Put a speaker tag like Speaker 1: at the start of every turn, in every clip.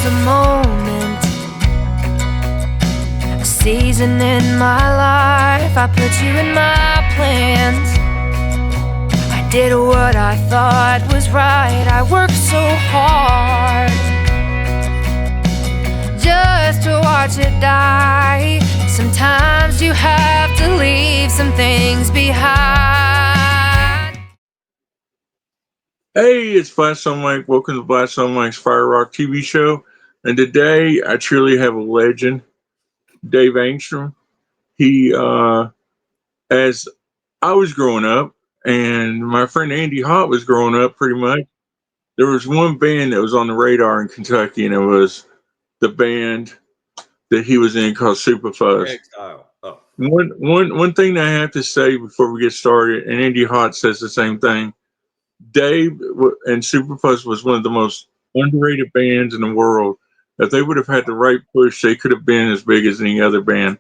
Speaker 1: a moment, a season in my life. I put you in my plans. I did what I thought was right. I worked so hard just to watch it die. Sometimes you have to leave some things behind.
Speaker 2: Hey, it's Blastzone Mike. Welcome to Blastzone Mike's FireRock TV show. And today I truly have a legend, Dave Angstrom. He, as I was growing up, and my friend Andy Hott was growing up pretty much, there was one band that was on the radar in Kentucky, and it was the band that he was in called Supafuzzed.
Speaker 3: Style. Oh.
Speaker 2: One thing that I have to say before we get started, and Andy Hott says the same thing, Dave and Supafuzzed was one of the most underrated bands in the world. If they would have had the right push, they could have been as big as any other band.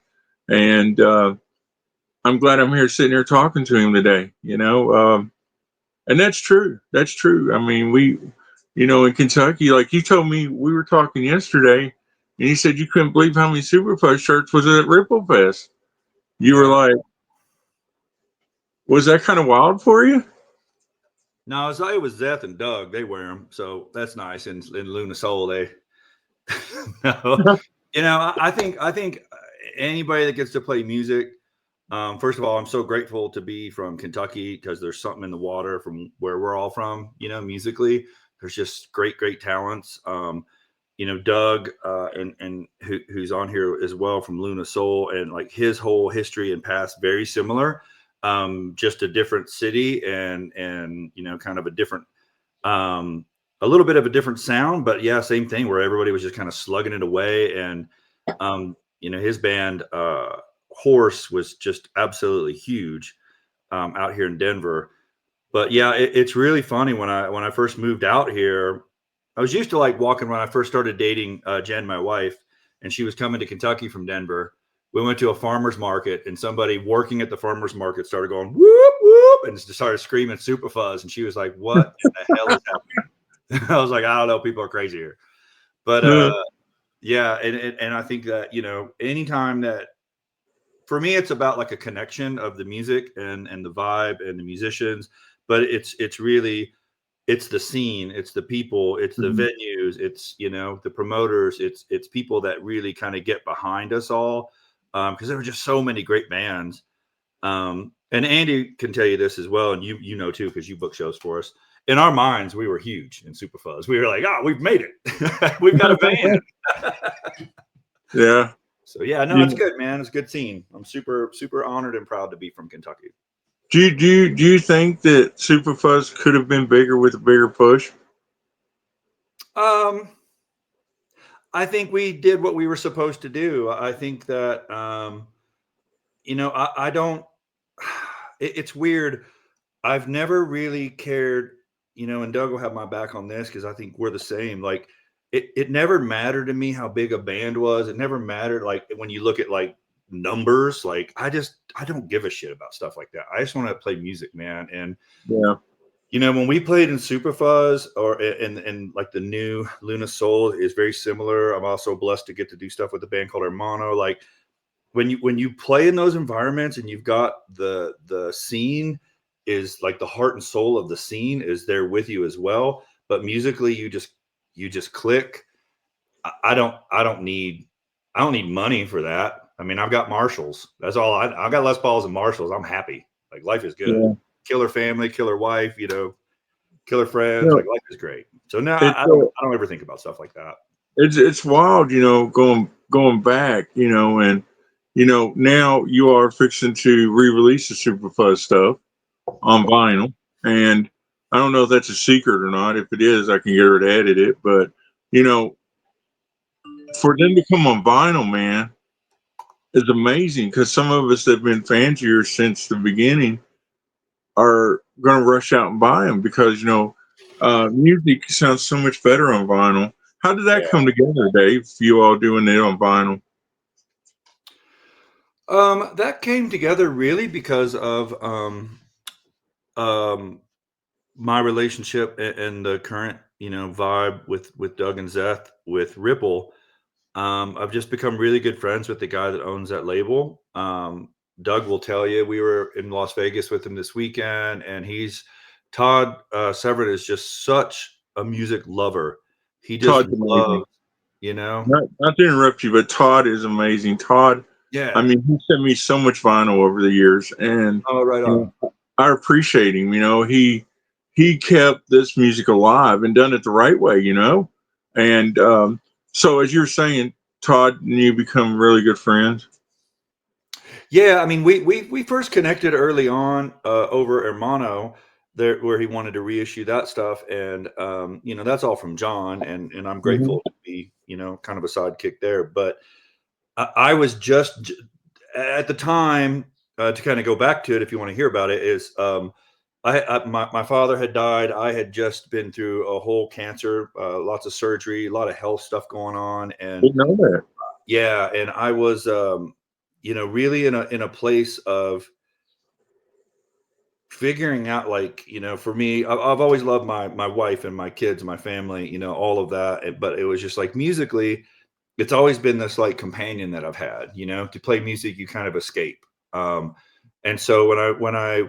Speaker 2: And I'm glad I'm here sitting here talking to him today, and that's true. That's true. I mean, in Kentucky, like you told me, we were talking yesterday, and you said you couldn't believe how many Supafuzzed shirts was at Ripple Fest. You were like, was that kind of wild for you?
Speaker 3: No, it was Zeth and Doug. They wear them, so that's nice. And Luna Soul, they. No, I think anybody that gets to play music. First of all, I'm so grateful to be from Kentucky because there's something in the water from where we're all from. Musically, there's just great talents. Doug and who's on here as well from Luna Soul, and like his whole history and past very similar. Just a different city and kind of a different, a little bit of a different sound, but yeah, same thing where everybody was just kind of slugging it away. And, his band, Horse was just absolutely huge, out here in Denver. But yeah, it's really funny when I first moved out here, I was used to like walking when I first started dating, Jen, my wife, and she was coming to Kentucky from Denver. We went to a farmer's market and somebody working at the farmer's market started going whoop, whoop, and just started screaming Supafuzzed. And she was like, what the hell is happening? I was like, I don't know. People are crazy here. But yeah. And I think that, anytime that for me, it's about like a connection of the music and the vibe and the musicians, but it's really, it's the scene, it's the people, it's the venues, it's, the promoters, it's people that really kind of get behind us all. Because there were just so many great bands. And Andy can tell you this as well. And you know, too, because you book shows for us. In our minds, we were huge in Supafuzzed. We were like, we've made it. We've got a band.
Speaker 2: Yeah.
Speaker 3: So, yeah, no, it's good, man. It's a good scene. I'm super, super honored and proud to be from Kentucky.
Speaker 2: Do you think that Supafuzzed could have been bigger with a bigger push?
Speaker 3: I think we did what we were supposed to do. I think that, I don't, it's weird. I've never really cared, and Doug will have my back on this because I think we're the same. Like it never mattered to me how big a band was. It never mattered. Like when you look at like numbers, like I don't give a shit about stuff like that. I just want to play music, man. And
Speaker 2: yeah.
Speaker 3: When we played in Supafuzzed or in like the new Luna Soul is very similar. I'm also blessed to get to do stuff with a band called Hermano. Like when you play in those environments and you've got the scene is like the heart and soul of the scene is there with you as well. But musically, you just click. I don't need money for that. I mean, I've got Marshalls. That's all. I've got Les Pauls and Marshalls. I'm happy. Like life is good. Yeah. Killer family, killer wife, killer friends. Yeah. Like life is great. So now I don't ever think about stuff like that.
Speaker 2: It's wild, going back, and now you are fixing to re-release the Supafuzzed stuff on vinyl, and I don't know if that's a secret or not. If it is, I can get her to edit it. But for them to come on vinyl, man, is amazing because some of us that have been fans of yours since the beginning are going to rush out and buy them because, music sounds so much better on vinyl. How did that come together, Dave, you all doing it on vinyl?
Speaker 3: That came together really because of my relationship and the current, vibe with Doug and Zeth with Ripple, I've just become really good friends with the guy that owns that label. Doug will tell you, we were in Las Vegas with him this weekend, and Todd Severin is just such a music lover. He just
Speaker 2: Todd's amazing.
Speaker 3: loves,
Speaker 2: Not to interrupt you, but Todd is amazing. Todd,
Speaker 3: Yeah.
Speaker 2: I mean, he sent me so much vinyl over the years, and
Speaker 3: Oh, right on.
Speaker 2: I appreciate him. He kept this music alive and done it the right way. And so as you're saying, Todd and you become really good friends.
Speaker 3: Yeah, I mean, we first connected early on over Hermano, there where he wanted to reissue that stuff, and that's all from John, and I'm grateful to be kind of a sidekick there. But I was just at the time, to kind of go back to it, if you want to hear about it, is my father had died. I had just been through a whole cancer, lots of surgery, a lot of health stuff going on, and
Speaker 2: Didn't know that.
Speaker 3: yeah, and I was really in a place of figuring out, like, for me, I've always loved my wife and my kids, my family, all of that, but it was just like musically, it's always been this like companion that I've had, to play music, you kind of escape. And so when I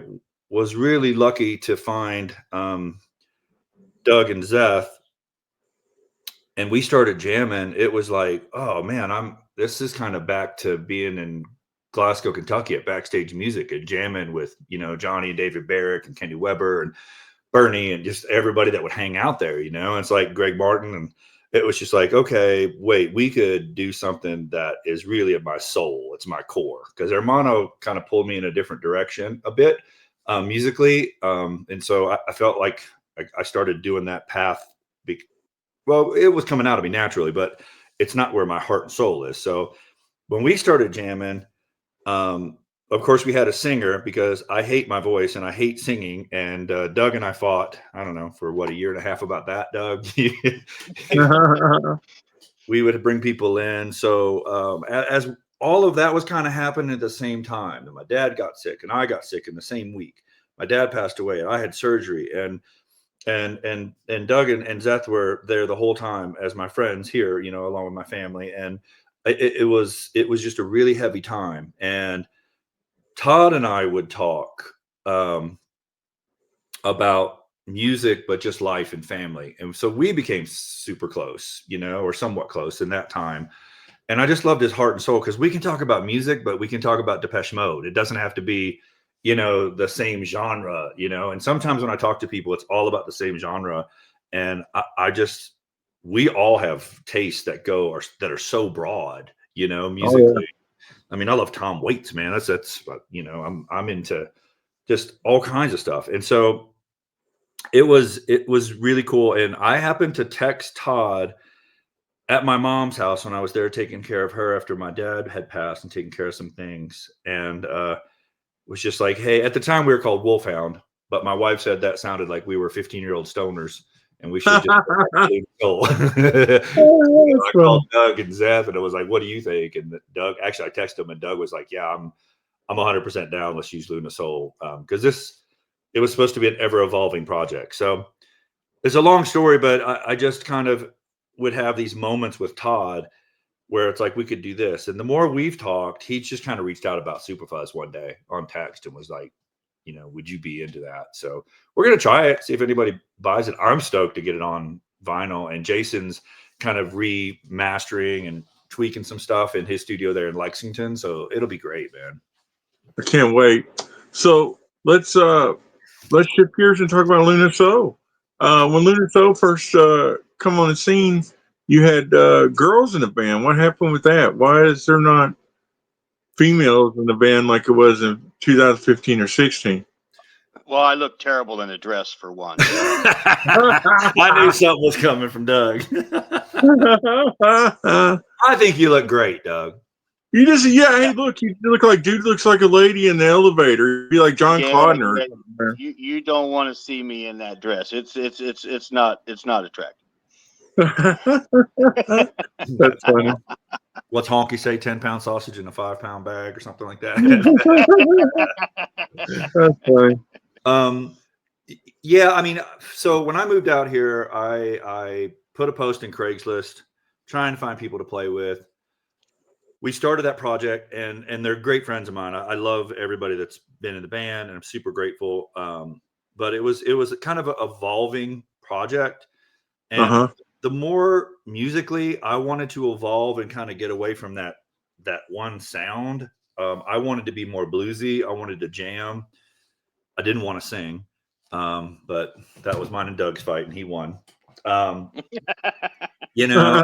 Speaker 3: was really lucky to find Doug and Zeth, and we started jamming, it was like, oh man, this is kind of back to being in Glasgow, Kentucky at Backstage Music and jamming with, Johnny and David Barrick and Kenny Weber and Bernie and just everybody that would hang out there, and it's like Greg Martin. And it was just like, okay, wait, we could do something that is really of my soul. It's my core, because Hermano kind of pulled me in a different direction a bit musically. And so I felt like I started doing that path. Well, it was coming out of me naturally, but it's not where my heart and soul is. So when we started jamming, of course, we had a singer, because I hate my voice and I hate singing. And Doug and I fought, I don't know, for what, a year and a half about that, Doug. We would bring people in. So as all of that was kind of happening at the same time, and my dad got sick and I got sick in the same week. My dad passed away and I had surgery, and Doug and Zeth were there the whole time as my friends here, along with my family. And it was just a really heavy time. And Todd and I would talk about music, but just life and family. And so we became super close, or somewhat close in that time. And I just loved his heart and soul, because we can talk about music, but we can talk about Depeche Mode. It doesn't have to be, the same genre, and sometimes when I talk to people, it's all about the same genre. And we all have tastes that are so broad, musically.
Speaker 2: Oh, yeah.
Speaker 3: I mean, I love Tom Waits, man. That's I'm into just all kinds of stuff. And so it was really cool. And I happened to text Todd at my mom's house when I was there taking care of her after my dad had passed and taking care of some things. And was just like, hey, at the time we were called Wolfhound, but my wife said that sounded like we were 15-year-old stoners and we should just I called Doug and Zeth, and it was like, what do you think? And Doug, actually I texted him, and Doug was like, yeah, I'm 100% down. Let's use Luna Soul. Because it was supposed to be an ever evolving project. So it's a long story, but I just kind of would have these moments with Todd where it's like, we could do this. And the more we've talked, he just kind of reached out about Supafuzzed one day on text and was like, would you be into that? So we're going to try it, see if anybody buys it. I'm stoked to get it on vinyl, and Jason's kind of remastering and tweaking some stuff in his studio there in Lexington. So it'll be great, man.
Speaker 2: I can't wait. So let's shift gears and talk about Luna Soul. When Luna Soul first come on the scene, you had girls in the band. What happened with that? Why is there not females in the band like it was in 2015 or 16?
Speaker 4: Well, I look terrible in a dress, for one.
Speaker 3: I knew something was coming from Doug. I think you look great, Doug.
Speaker 2: You just, hey, look, you look like dude looks like a lady in the elevator. You'd be like John Codner.
Speaker 4: You don't want to see me in that dress. It's not attractive.
Speaker 2: That's funny.
Speaker 3: What's Honky say? 10-pound sausage in a 5-pound bag or something like that.
Speaker 2: That's funny.
Speaker 3: Yeah, I mean, so when I moved out here, I put a post in Craigslist trying to find people to play with. We started that project, and they're great friends of mine. I love everybody that's been in the band, and I'm super grateful. But it was kind of an evolving project, and
Speaker 2: Uh-huh.
Speaker 3: the more musically I wanted to evolve and kind of get away from that one sound. I wanted to be more bluesy. I wanted to jam. I didn't want to sing, but that was mine and Doug's fight, and he won. Um, you know,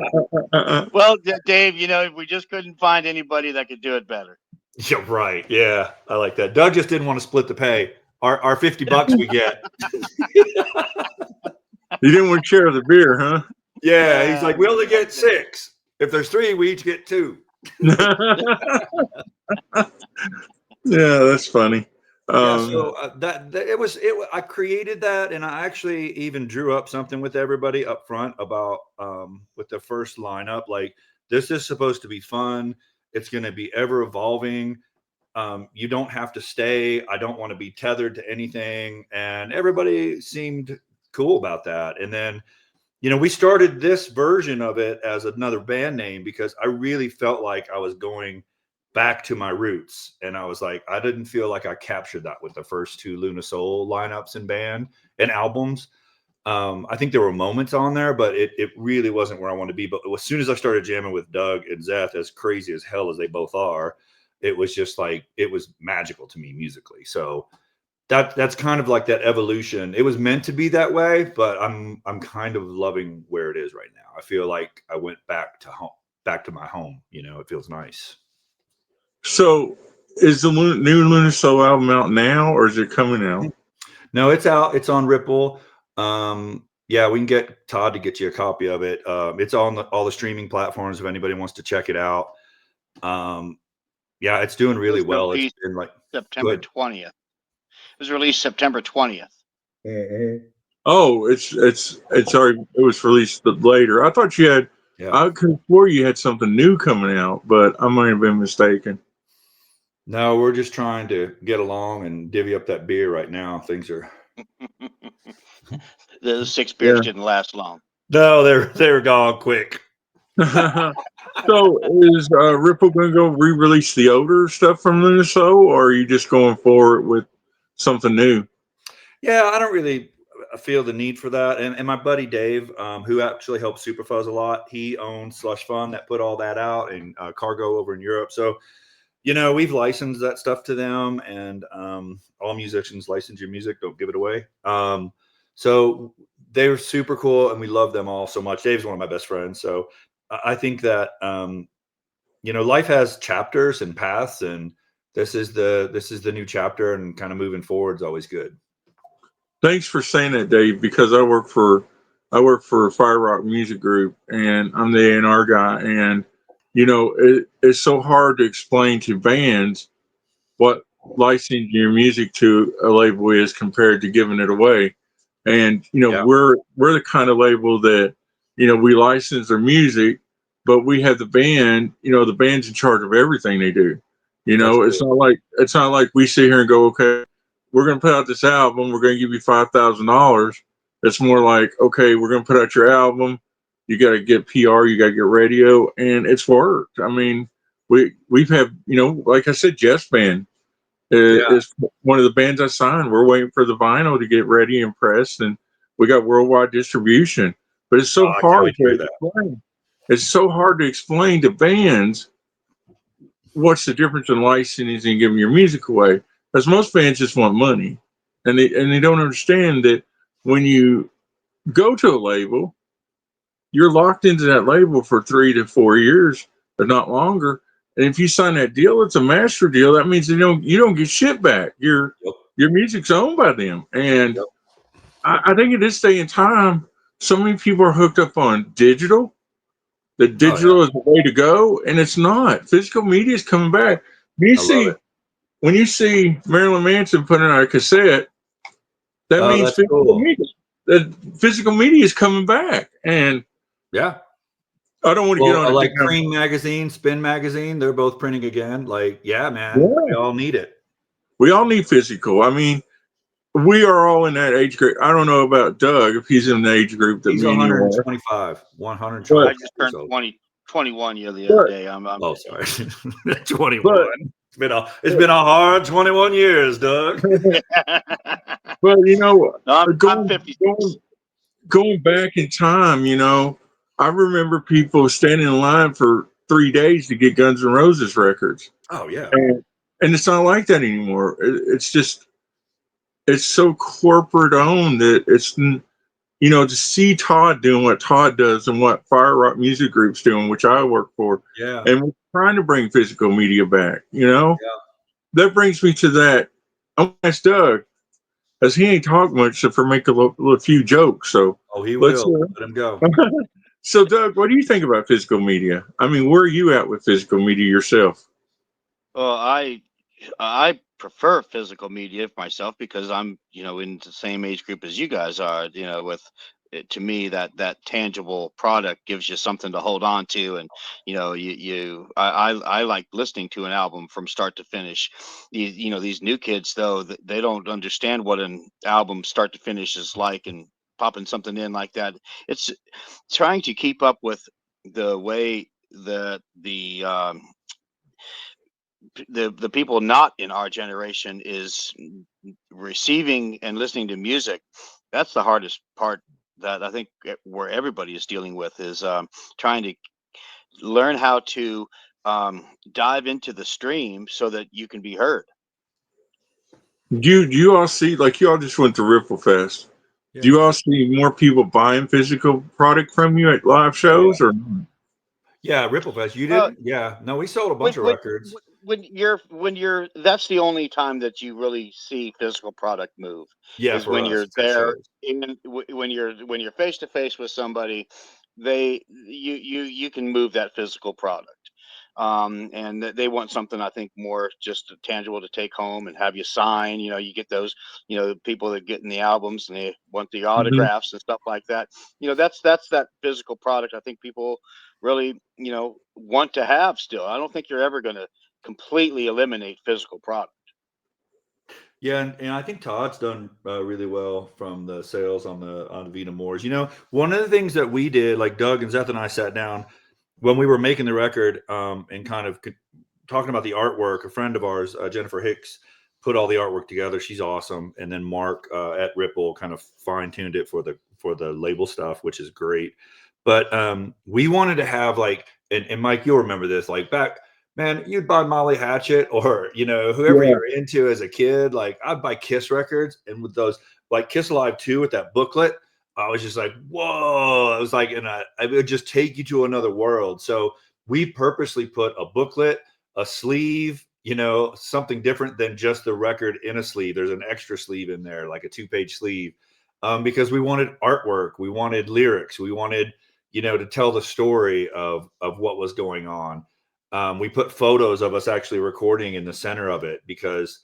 Speaker 4: Well, Dave, we just couldn't find anybody that could do it better.
Speaker 3: yeah, right. Yeah, I like that. Doug just didn't want to split the pay. Our $50 we get.
Speaker 2: You didn't want to share the beer, huh?
Speaker 3: Yeah, he's like, we only get 6. If there's 3, we each get 2.
Speaker 2: Yeah, that's funny.
Speaker 3: Yeah, so I created that, and I actually even drew up something with everybody up front about with the first lineup, like, this is supposed to be fun. It's going to be ever evolving. You don't have to stay. I don't want to be tethered to anything, and everybody seemed cool about that. And then, we started this version of it as another band name because I really felt like I was going back to my roots. And I was like, I didn't feel like I captured that with the first 2 Luna Soul lineups and band and albums. I think there were moments on there, but it really wasn't where I wanted to be. But as soon as I started jamming with Doug and Zeth, as crazy as hell as they both are, it was just like, it was magical to me musically. So that's kind of like that evolution. It was meant to be that way, but I'm kind of loving where it is right now. I feel like I went back to my home. It feels nice.
Speaker 2: So, is the new Luna Soul album out now, or is it coming out?
Speaker 3: No, it's out. It's on Ripple. Yeah, we can get Todd to get you a copy of it. It's on all the streaming platforms if anybody wants to check it out. Yeah, it's doing really well. It's been like
Speaker 4: September 20th. It was released September 20th.
Speaker 2: Oh, it's already, it was released later. I thought you had.
Speaker 3: Yeah.
Speaker 2: I could have swore you had something new coming out, but I might have been mistaken.
Speaker 3: No, we're just trying to get along and divvy up that beer right now. Things are.
Speaker 4: The 6 beers didn't last long.
Speaker 3: No, they're gone quick.
Speaker 2: So is Ripple going to go re-release the older stuff from Luna Soul, or are you just going forward with something new?
Speaker 3: Yeah, I don't really feel the need for that. And my buddy Dave, who actually helps Supafuzzed a lot, he owns Slush Fund that put all that out, and Cargo over in Europe. So, we've licensed that stuff to them, and all musicians license your music, don't give it away. So they were super cool, and we love them all so much. Dave's one of my best friends. So I think that, life has chapters and paths, and this is the new chapter, and kind of moving forward is always good.
Speaker 2: Thanks for saying that, Dave, because I work for FireRock Music Group, and I'm the A&R guy, and it's so hard to explain to bands what licensing your music to a label is compared to giving it away. And we're the kind of label that we license their music, but we have the band. The band's in charge of everything they do. It's not like we sit here and go, okay, we're going to put out this album, we're going to give you $5,000. It's more like, okay, we're going to put out your album. You got to get PR, you got to get radio, and it's worked. I mean, we've had, like I said, Jeff's band is one of the bands I signed. We're waiting for the vinyl to get ready and pressed, and we got worldwide distribution. But it's so hard to explain. It's so hard to explain to bands what's the difference in licensing and giving your music away. Because most bands just want money, and they don't understand that when you go to a label, you're locked into that label for 3 to 4 years, but not longer. And if you sign that deal, it's a master deal. That means you don't get shit back. Your music's owned by them. And I think at this day and time, so many people are hooked up on digital. The digital is the way to go, and it's not. Physical media is coming back. When you see Marilyn Manson putting out a cassette, that means physical media is coming back. And
Speaker 3: yeah,
Speaker 2: I don't want to get on
Speaker 3: like Cream Magazine, Spin Magazine. They're both printing again. Like, man, we all need it.
Speaker 2: We all need physical. I mean, we are all in that age group. I don't know about Doug if he's in the age group that
Speaker 3: He's
Speaker 2: me and you are.
Speaker 3: 125.
Speaker 4: I
Speaker 3: 125
Speaker 4: just
Speaker 3: years
Speaker 4: turned
Speaker 3: old.
Speaker 4: 21 the other
Speaker 2: But
Speaker 4: day. I'm
Speaker 3: Oh, sorry. 21.
Speaker 2: but
Speaker 3: It's been a hard 21 years, Doug.
Speaker 2: but you know,
Speaker 4: no, I'm
Speaker 2: going
Speaker 4: 56.
Speaker 2: going back in time, you know, I remember people standing in line for 3 days to get Guns N' Roses records,
Speaker 3: Oh yeah.
Speaker 2: and it's not like that anymore. It's just it's so corporate owned that you know, to see Todd doing what Todd does and what FireRock Music Group's doing, which I work for,
Speaker 3: Yeah.
Speaker 2: and we're trying to bring physical media back, you know, that brings me to that. I'm gonna ask Doug, because he ain't talked much except for make a few jokes. So
Speaker 3: Oh, he
Speaker 2: let's
Speaker 3: will.
Speaker 2: hear.
Speaker 3: Let him go.
Speaker 2: So, Doug, what do you think about physical media? I mean, where are you at with physical media yourself?
Speaker 4: Well, I prefer physical media myself because I'm, in the same age group as you guys are, with it, to me that tangible product gives you something to hold on to. And I like listening to an album from start to finish. These new kids, though, they don't understand what an album start to finish is like, and popping something in like that, it's trying to keep up with the way that the people not in our generation is receiving and listening to music. That's the hardest part, that I think where everybody is dealing with, is trying to learn how to dive into the stream so that you can be heard.
Speaker 2: Do you all see, like, you all just went to Ripple Fest?
Speaker 3: Yeah.
Speaker 2: Do you all see more people buying physical product from you at live shows, or?
Speaker 3: Yeah, Ripple Fest. You
Speaker 4: Well,
Speaker 3: didn't? Yeah. No, we sold a
Speaker 4: when
Speaker 3: bunch of
Speaker 4: when
Speaker 3: records.
Speaker 4: when you're that's the only time that you really see physical product move,
Speaker 3: Yeah,
Speaker 4: is
Speaker 3: for
Speaker 4: when
Speaker 3: us,
Speaker 4: you're
Speaker 3: it's at
Speaker 4: there,
Speaker 3: shows.
Speaker 4: when you're face to face with somebody. You can move that physical product, and they want something, I think, more just tangible to take home and have you sign. You get those, people that get in the albums and they want the
Speaker 2: Mhm.
Speaker 4: autographs and stuff like that. That's that physical product I think people really, want to have still. I don't think you're ever going to completely eliminate physical product.
Speaker 3: Yeah, and I think Todd's done really well from the sales on the Vita Moores. One of the things that we did, like Doug and Zeth and I sat down when we were making the record, and kind of talking about the artwork. A friend of ours, Jennifer Hicks, put all the artwork together. She's awesome. And then Mark at Ripple kind of fine tuned it for the label stuff, which is great. But we wanted to have, like, and Mike, you'll remember this, like back. Man, you'd buy Molly Hatchet or, whoever
Speaker 2: Yeah.
Speaker 3: you're into as a kid. Like, I'd buy Kiss records, and with those, like Kiss Alive 2 with that booklet, I was just like, whoa. I was like, it would just take you to another world. So we purposely put a booklet, a sleeve, something different than just the record in a sleeve. There's an extra sleeve in there, like a 2-page sleeve, because we wanted artwork. We wanted lyrics. We wanted, to tell the story of what was going on. We put photos of us actually recording in the center of it because,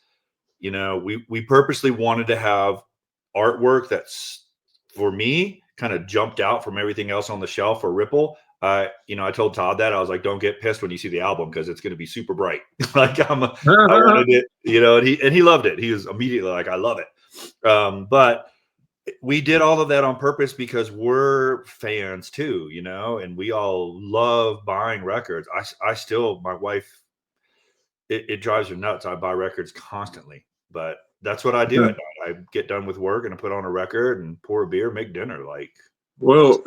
Speaker 3: we purposely wanted to have artwork that's, for me, kind of jumped out from everything else on the shelf for Ripple. I told Todd that I was like, don't get pissed when you see the album because it's going to be super bright. Like I wanted it, and he loved it. He was immediately like, I love it. But we did all of that on purpose because we're fans too, and we all love buying records. I still, my wife, it drives her nuts. I buy records constantly, but that's what I do at night. I get done with work and I put on a record and pour a beer, make dinner. Like,
Speaker 2: Well,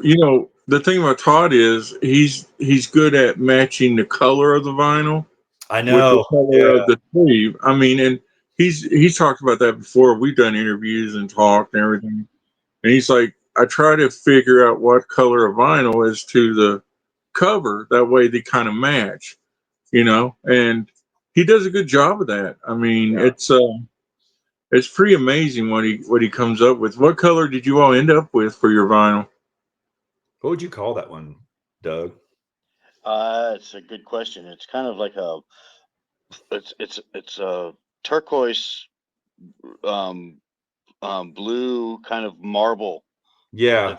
Speaker 2: the thing about Todd is he's good at matching the color of the vinyl
Speaker 3: I
Speaker 2: with the
Speaker 3: know.
Speaker 2: color
Speaker 3: Yeah.
Speaker 2: of the sleeve. I mean, and he's talked about that before. We've done interviews and talked and everything. And he's like, I try to figure out what color of vinyl is to the cover. That way they kind of match, and he does a good job of that. I mean,
Speaker 3: Yeah.
Speaker 2: it's pretty amazing what he comes up with. What color did you all end up with for your vinyl?
Speaker 3: What would you call that one, Doug?
Speaker 4: It's a good question. It's kind of like it's a turquoise, um, blue kind of marble.
Speaker 3: Yeah.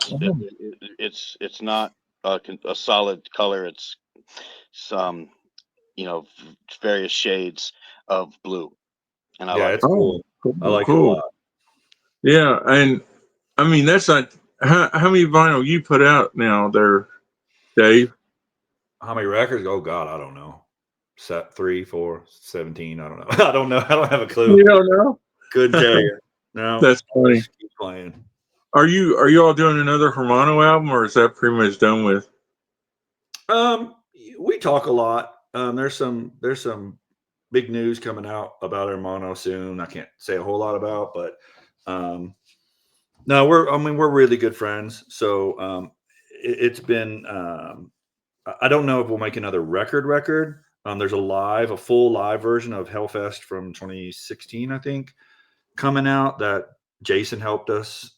Speaker 4: It's not a solid color. It's some, various shades of blue, and I
Speaker 3: Yeah.
Speaker 4: like
Speaker 3: It's
Speaker 4: it.
Speaker 2: Oh,
Speaker 3: cool. I
Speaker 2: cool,
Speaker 3: like it a
Speaker 2: cool.
Speaker 3: lot.
Speaker 2: Yeah, and I mean that's not how many vinyl you put out now there, Dave?
Speaker 3: How many records? Oh God, I don't know. Set 3, 4, 17. I don't know. I don't know. I don't have a clue.
Speaker 2: You don't know?
Speaker 3: Couldn't tell you. No,
Speaker 2: That's funny.
Speaker 3: just keep playing.
Speaker 2: Are you all doing another Hermano album, or is that pretty much done with?
Speaker 3: We talk a lot. There's some big news coming out about Hermano soon. I can't say a whole lot about, but no, we're really good friends. So it's been I don't know if we'll make another record. There's a full live version of Hellfest from 2016, I think, coming out that Jason helped us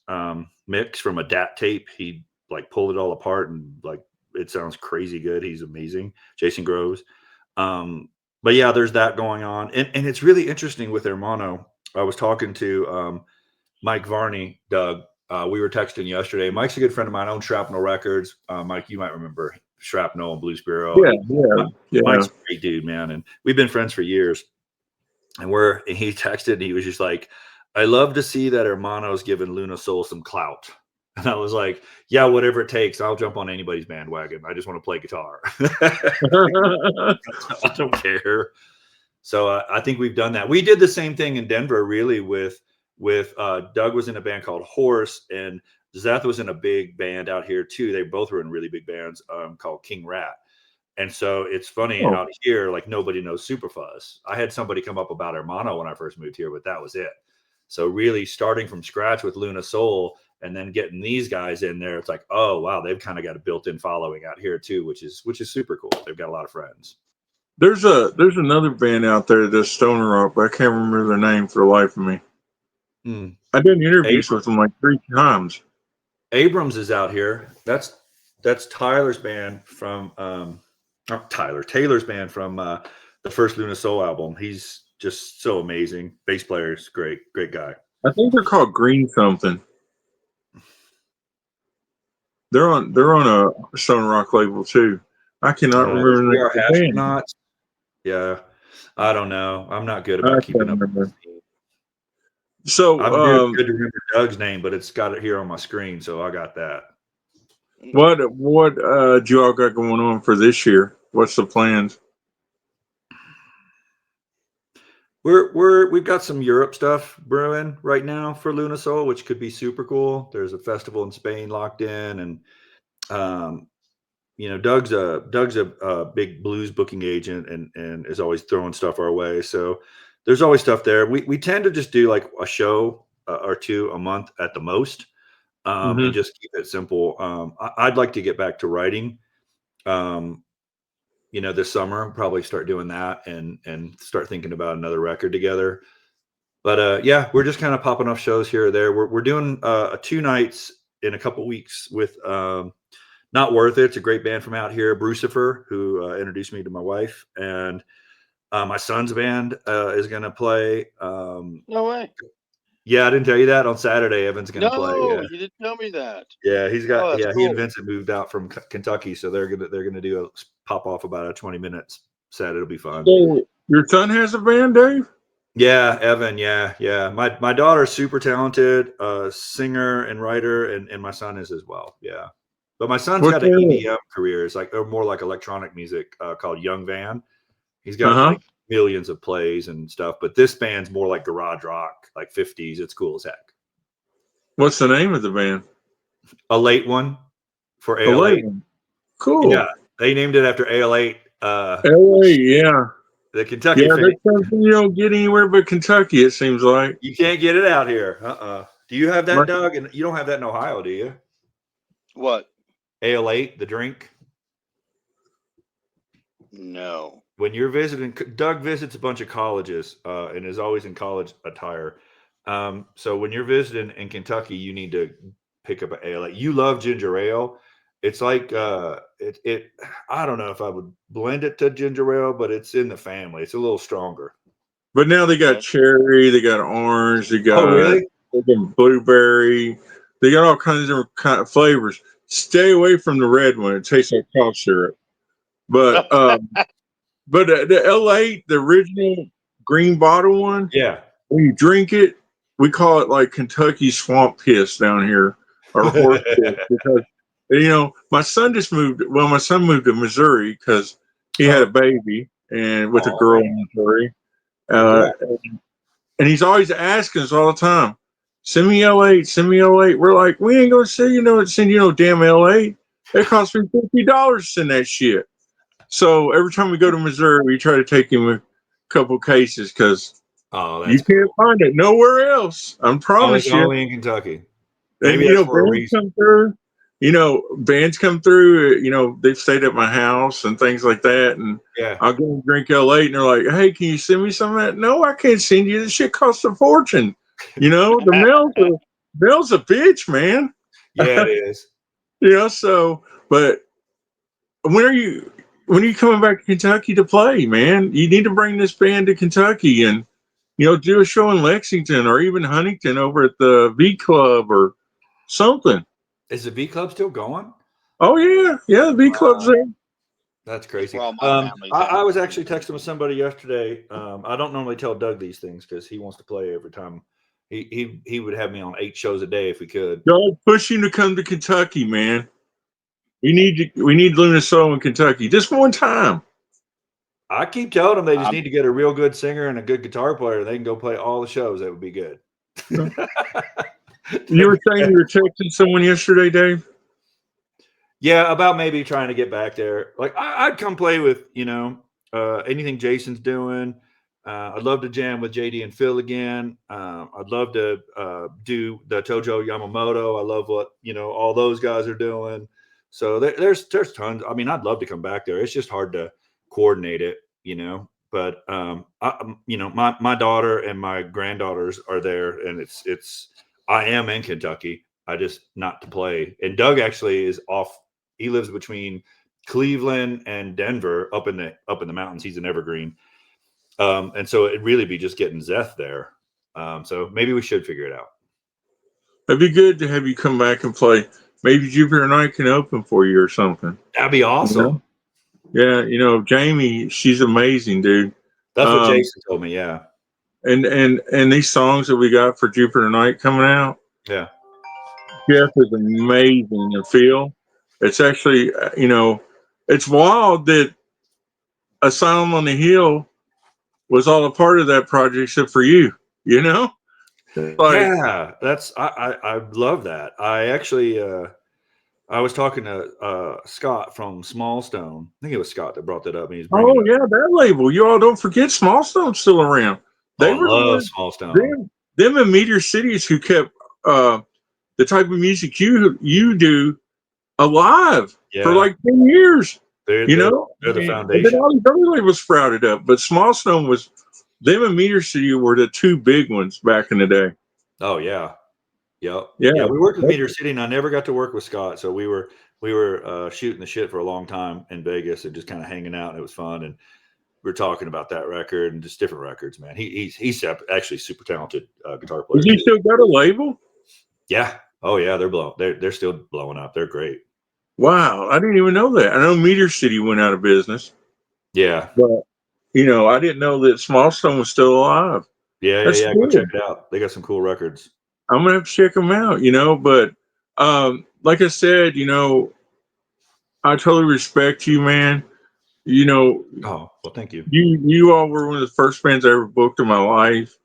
Speaker 3: mix from a DAT tape. He like pulled it all apart and like it sounds crazy good. He's amazing, Jason Groves. But yeah, there's that going on, and it's really interesting with Hermano. I was talking to Mike Varney, Doug. We were texting yesterday. Mike's a good friend of mine. Owns Shrapnel Records. Mike, you might remember Shrapnel and Blues Bureau.
Speaker 2: Yeah.
Speaker 3: Mike's a great dude, man, and we've been friends for years. And he texted and he was just like, I love to see that Hermano's giving Luna Soul some clout. And I was like, yeah, whatever it takes. I'll jump on anybody's bandwagon. I just want to play guitar. I don't care. So I think we've done that. We did the same thing in Denver, really, with Doug was in a band called Horse, and Zeth was in a big band out here too. They both were in really big bands called King Rat. And so it's funny out here, like nobody knows Superfuzz. I had somebody come up about Hermano when I first moved here, but that was it. So really starting from scratch with Luna Soul and then getting these guys in there, it's like, oh wow, they've kind of got a built-in following out here too, which is super cool. They've got a lot of friends.
Speaker 2: There's another band out there that's stoner rock, but I can't remember their name for the life of me. I did interviews with them like 3 times.
Speaker 3: Abrams is out here. That's Tyler's band from Taylor's band from the first Luna Soul album. He's just so amazing. Bass player is great guy.
Speaker 2: I think they're called Green something. They're on a stoner rock label too. I cannot remember the name.
Speaker 3: Yeah, I don't know. I'm not good about keeping up.
Speaker 2: So
Speaker 3: I'm good to remember Doug's name, but it's got it here on my screen, so I got that.
Speaker 2: What do you all got going on for this year? What's the plans?
Speaker 3: We've got some Europe stuff brewing right now for Luna Soul, which could be super cool. There's a festival in Spain locked in, and Doug's a big blues booking agent and is always throwing stuff our way. So there's always stuff there. We tend to just do like a show or two a month at the most, and just keep it simple. I'd like to get back to writing. This summer, probably start doing that and start thinking about another record together. But yeah, we're just kind of popping off shows here or there. We're doing 2 nights in a couple weeks with Not Worth It. It's a great band from out here, Brucifer, who introduced me to my wife, and my son's band is going to play.
Speaker 4: No way.
Speaker 3: Yeah, I didn't tell you that on Saturday. Evan's going to play.
Speaker 4: No, you didn't tell me that.
Speaker 3: Yeah, he's got.
Speaker 4: Cool.
Speaker 3: He and Vincent moved out from Kentucky, so they're gonna do a pop off about a 20 minutes set. It'll be fun.
Speaker 2: So your son has a band, Dave?
Speaker 3: Yeah, Evan. Yeah. My daughter's super talented, singer and writer, and my son is as well. Yeah, but my son's got an EDM career. It's like more like electronic music called Young Van. He's got like millions of plays and stuff, but this band's more like garage rock, like 50s. It's cool as heck.
Speaker 2: What's the name of the band?
Speaker 3: A Late One for AL8.
Speaker 2: Cool.
Speaker 3: Yeah, they named it after AL8.
Speaker 2: AL8, yeah.
Speaker 3: The Kentucky.
Speaker 2: Yeah, that's something you don't get anywhere but Kentucky, it seems like.
Speaker 3: You can't get it out here. Do you have that, Doug? And you don't have that in Ohio, do you?
Speaker 4: What?
Speaker 3: AL8, the drink?
Speaker 4: No.
Speaker 3: When you're visiting, Doug visits a bunch of colleges and is always in college attire. So when you're visiting in Kentucky, you need to pick up an ale. You love ginger ale. It's like I don't know if I would blend it to ginger ale, but it's in the family. It's a little stronger.
Speaker 2: But now they got cherry, they got orange, they got blueberry. They got all kinds of different kind of flavors. Stay away from the red one. It tastes like cough syrup. But but the L8, the original green bottle one,
Speaker 3: yeah,
Speaker 2: when you drink it, we call it like Kentucky swamp piss down here, or horse piss, because my son just moved. Well, my son moved to Missouri because he had a baby and with a girl in Missouri, and he's always asking us all the time, "Send me L8, send me L8." We're like, "We ain't gonna send you no damn L8. It costs me $50 to send that shit." So every time we go to Missouri, we try to take him a couple cases because you can't find it nowhere else. I promise you.
Speaker 3: Only in Kentucky.
Speaker 2: And bands come through. Bands come through. They've stayed at my house and things like that. And I'll go and drink L8, and they're like, "Hey, can you send me some of that?" No, I can't send you. This shit costs a fortune. The mail's a bitch, man.
Speaker 3: Yeah, it is.
Speaker 2: So, but when are you coming back to Kentucky to play, man? You need to bring this band to Kentucky and do a show in Lexington or even Huntington over at the V Club or something.
Speaker 3: Is the V Club still going?
Speaker 2: Oh yeah, the V Club's there.
Speaker 3: That's crazy. I was actually texting with somebody yesterday. I don't normally tell Doug these things because he wants to play every time. He would have me on 8 shows a day if we could.
Speaker 2: Doug, push him to come to Kentucky, man. We need Luna Soul in Kentucky just one time.
Speaker 3: I keep telling them they just need to get a real good singer and a good guitar player. They can go play all the shows. That would be good.
Speaker 2: You were saying you were texting someone yesterday, Dave?
Speaker 3: Yeah, about maybe trying to get back there. Like I'd come play with, anything Jason's doing. I'd love to jam with JD and Phil again. I'd love to do the Tojo Yamamoto. I love what, all those guys are doing. So there's tons. I mean, I'd love to come back there. It's just hard to coordinate it, but my daughter and my granddaughters are there, and I am in Kentucky. I just not to play. And Doug actually is off. He lives between Cleveland and Denver up in the mountains. He's in Evergreen. And so it'd really be just getting Zeth there. So maybe we should figure it out.
Speaker 2: It'd be good to have you come back and play. Maybe Jupiter and I can open for you or something.
Speaker 3: That'd be awesome.
Speaker 2: Yeah, Jamie, she's amazing, dude.
Speaker 3: That's what Jason told me. Yeah.
Speaker 2: And these songs that we got for Jupiter Night coming out.
Speaker 3: Yeah.
Speaker 2: Jeff is amazing, and Phil. It's actually, it's wild that Asylum on the Hill was all a part of that project except for you,
Speaker 3: Yeah, I love that. I actually I was talking to Scott from Smallstone. I think it was Scott that brought that up. And
Speaker 2: that label. You all don't forget Smallstone's still around. They
Speaker 3: love Smallstone.
Speaker 2: Them and Meteor Cities who kept the type of music you do alive for like 10 years.
Speaker 3: They're the foundation.
Speaker 2: And then all these other labels sprouted up, but Smallstone was them and Meteor City were the two big ones back in the day.
Speaker 3: Oh yeah. Yep.
Speaker 2: Yeah.
Speaker 3: We worked with Meteor City, and I never got to work with Scott. So we were shooting the shit for a long time in Vegas and just kind of hanging out, and it was fun. And we were talking about that record and just different records, man. He's actually super talented guitar player.
Speaker 2: Has he still got a label?
Speaker 3: Yeah. Oh yeah, they're still blowing up. They're great.
Speaker 2: Wow, I didn't even know that. I know Meteor City went out of business.
Speaker 3: Yeah.
Speaker 2: But I didn't know that Smallstone was still alive.
Speaker 3: Yeah. Go check it out. They got some cool records.
Speaker 2: I'm gonna have to check them out, but like I said, I totally respect you, man.
Speaker 3: Oh, well, thank you.
Speaker 2: You all were one of the first bands I ever booked in my life.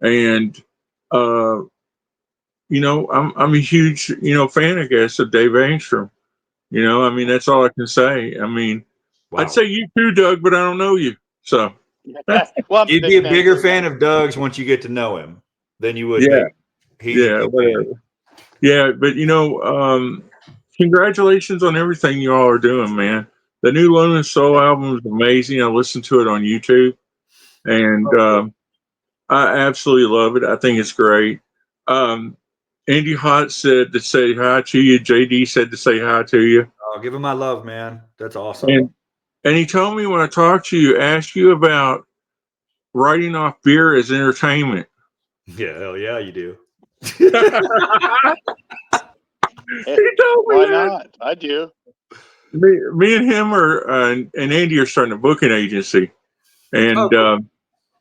Speaker 2: And I'm a huge, fan, I guess, of Dave Angstrom. That's all I can say.
Speaker 3: Wow.
Speaker 2: I'd say you too, Doug, but I don't know you. So
Speaker 3: you'd be a bigger fan of Doug's once you get to know him than you would.
Speaker 2: Yeah.
Speaker 3: Whatever.
Speaker 2: Yeah, but congratulations on everything you all are doing, man. The new Luna Soul album is amazing. I listened to it on YouTube, and I absolutely love it. I think it's great. Andy Hott said to say hi to you. JD said to say hi to you.
Speaker 3: Oh, give him my love, man. That's awesome.
Speaker 2: And he told me when I talked to you, asked you about writing off beer as entertainment.
Speaker 3: Yeah, hell yeah, you do.
Speaker 2: He told me
Speaker 4: Why
Speaker 2: that.
Speaker 4: not? I do.
Speaker 2: Me and him and Andy are starting a booking agency, and
Speaker 3: cool.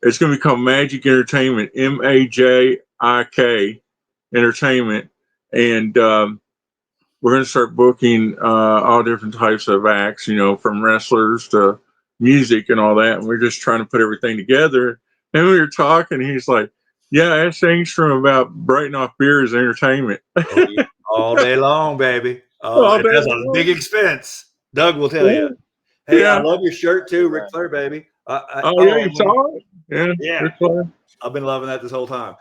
Speaker 2: it's going to be called Magic Entertainment, MAJIC S3E3Title Entertainment, and we're going to start booking all different types of acts, from wrestlers to music and all that. And we're just trying to put everything together. And we were talking, he's like, "Yeah, ask Angstrom about Brighten Off Beer as entertainment."
Speaker 3: Oh, yeah. All day long, baby.
Speaker 2: All day
Speaker 3: That's a
Speaker 2: long.
Speaker 3: big expense. Doug will tell you. Hey,
Speaker 2: Yeah.
Speaker 3: I love your shirt too, Ric Flair, baby.
Speaker 2: You saw it? Yeah. Ric Flair.
Speaker 3: I've been loving that this whole time.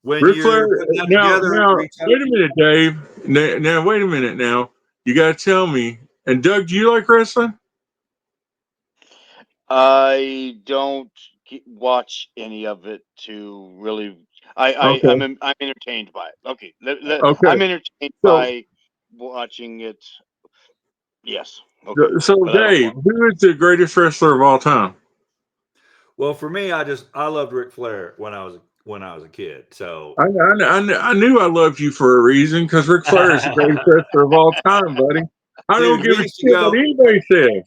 Speaker 3: When
Speaker 2: Ric
Speaker 3: you're
Speaker 2: Flair,
Speaker 3: putting that
Speaker 2: now,
Speaker 3: together,
Speaker 2: wait a minute, Dave. Now, wait a minute. Now, you got to tell me. And Doug, do you like wrestling?
Speaker 4: I don't watch any of it to really.
Speaker 2: Okay.
Speaker 4: I'm entertained by it. Okay,
Speaker 2: Okay.
Speaker 4: I'm entertained by watching it. Yes. Okay.
Speaker 2: So, Dave, who is the greatest wrestler of all time?
Speaker 3: Well, for me, I loved Ric Flair when I was a kid. So
Speaker 2: I knew I loved you for a reason, because Ric Flair is the greatest wrestler of all time, buddy. I don't give a shit what anybody says.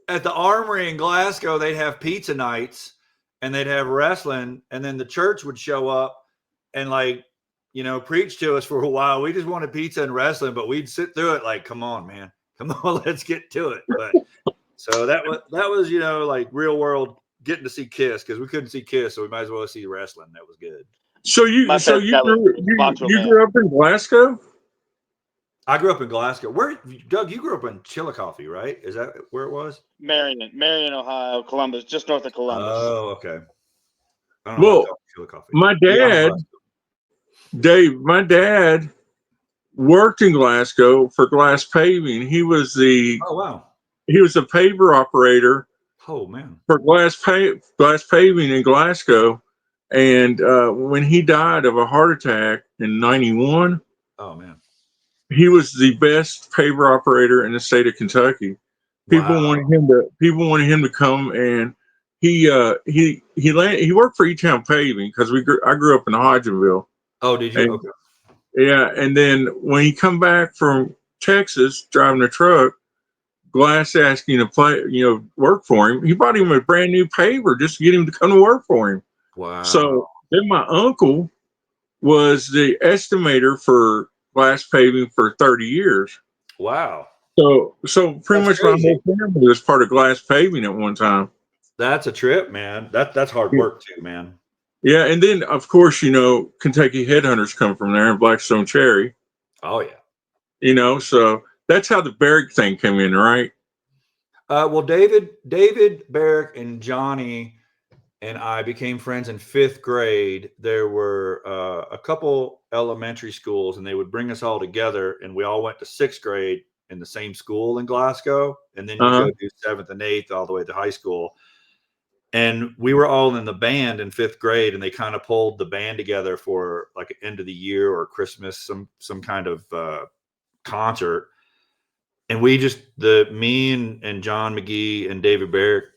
Speaker 3: At the Armory in Glasgow, they'd have pizza nights and they'd have wrestling, and then the church would show up and preach to us for a while. We just wanted pizza and wrestling, but we'd sit through it like, come on, man. Come on, let's get to it. But so that was like real world getting to see Kiss, because we couldn't see Kiss, so we might as well see wrestling. That was good.
Speaker 2: So you grew up in Glasgow?
Speaker 3: I grew up in Glasgow. Doug, you grew up in Chillicothe, right? Is that where it was?
Speaker 4: Marion, Ohio, Columbus, just north of Columbus.
Speaker 3: Oh, okay.
Speaker 2: Well, my dad, Dave, my dad worked in Glasgow for Glass Paving. He was the paver operator.
Speaker 3: Oh man,
Speaker 2: for Glass Paving in Glasgow, and when he died of a heart attack in '91,
Speaker 3: oh man,
Speaker 2: he was the best paver operator in the state of Kentucky. People wanted him to come, and he worked for E-Town Paving, because I grew up in Hodgenville.
Speaker 3: Oh, did you?
Speaker 2: And,
Speaker 3: okay.
Speaker 2: Yeah, and then when he come back from Texas driving a truck, Glass asked him to work for him. He bought him a brand new paver just to get him to come to work for him.
Speaker 3: Wow.
Speaker 2: So then my uncle was the estimator for Glass Paving for 30 years.
Speaker 3: Wow.
Speaker 2: So pretty much my whole family was part of Glass Paving at one time.
Speaker 3: That's a trip, man. That's hard work too, man.
Speaker 2: Yeah, and then of course, Kentucky Headhunters come from there, and Blastzone Cherry.
Speaker 3: Oh yeah.
Speaker 2: So that's how the Barrick thing came in, right?
Speaker 3: Well, David, Barrick, and Johnny and I became friends in 5th grade. There were a couple elementary schools, and they would bring us all together, and we all went to 6th grade in the same school in Glasgow, and then you go do 7th and 8th all the way to high school. And we were all in the band in 5th grade, and they kind of pulled the band together for like end of the year or Christmas, some kind of concert. And me and John McGee and David Barrick,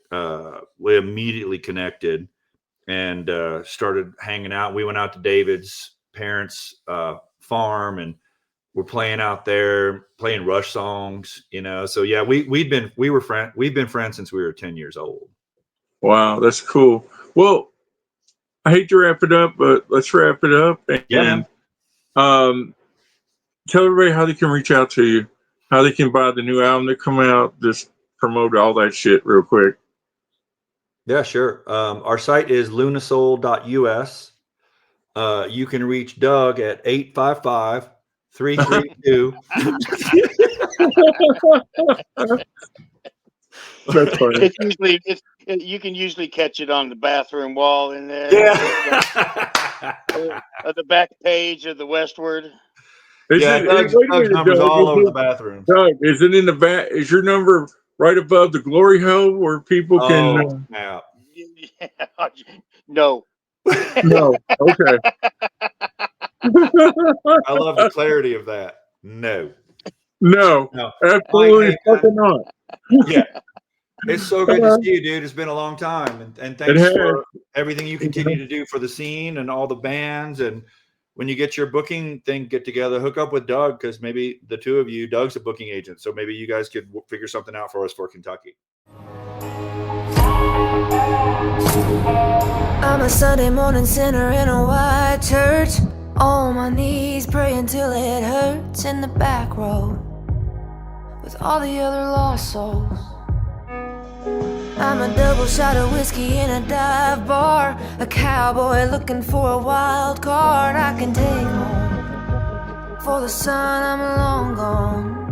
Speaker 3: we immediately connected and started hanging out. We went out to David's parents' farm, and we're playing out there, playing Rush songs, So yeah, we've been friends since we were 10 years old.
Speaker 2: Wow, that's cool. Well, I hate to wrap it up, but let's wrap it up. And tell everybody how they can reach out to you, how they can buy the new album that come out. Just promote all that shit real quick.
Speaker 3: Yeah, sure. Our site is lunasoul.us. You can reach Doug at 855-332.
Speaker 2: That's funny.
Speaker 4: You can usually catch it on the bathroom wall in there.
Speaker 3: Yeah.
Speaker 4: At the back page of the Westward.
Speaker 3: Doug's number's all over the bathroom.
Speaker 2: Doug, is it in the back? Is your number right above the glory hole where people can?
Speaker 4: No.
Speaker 2: No. Okay.
Speaker 3: I love the clarity of that. No.
Speaker 2: Absolutely fucking not.
Speaker 3: Yeah. It's so good to see you, dude. It's been a long time. And thanks for everything you continue to do for the scene and all the bands. And when you get your booking thing get together, hook up with Doug, because maybe the two of you, Doug's a booking agent, so maybe you guys could figure something out for us for Kentucky.
Speaker 1: I'm a Sunday morning sinner in a white church, on my knees praying till it hurts in the back row with all the other lost souls. I'm a double shot of whiskey in a dive bar, a cowboy looking for a wild card I can take home. For the sun I'm long gone.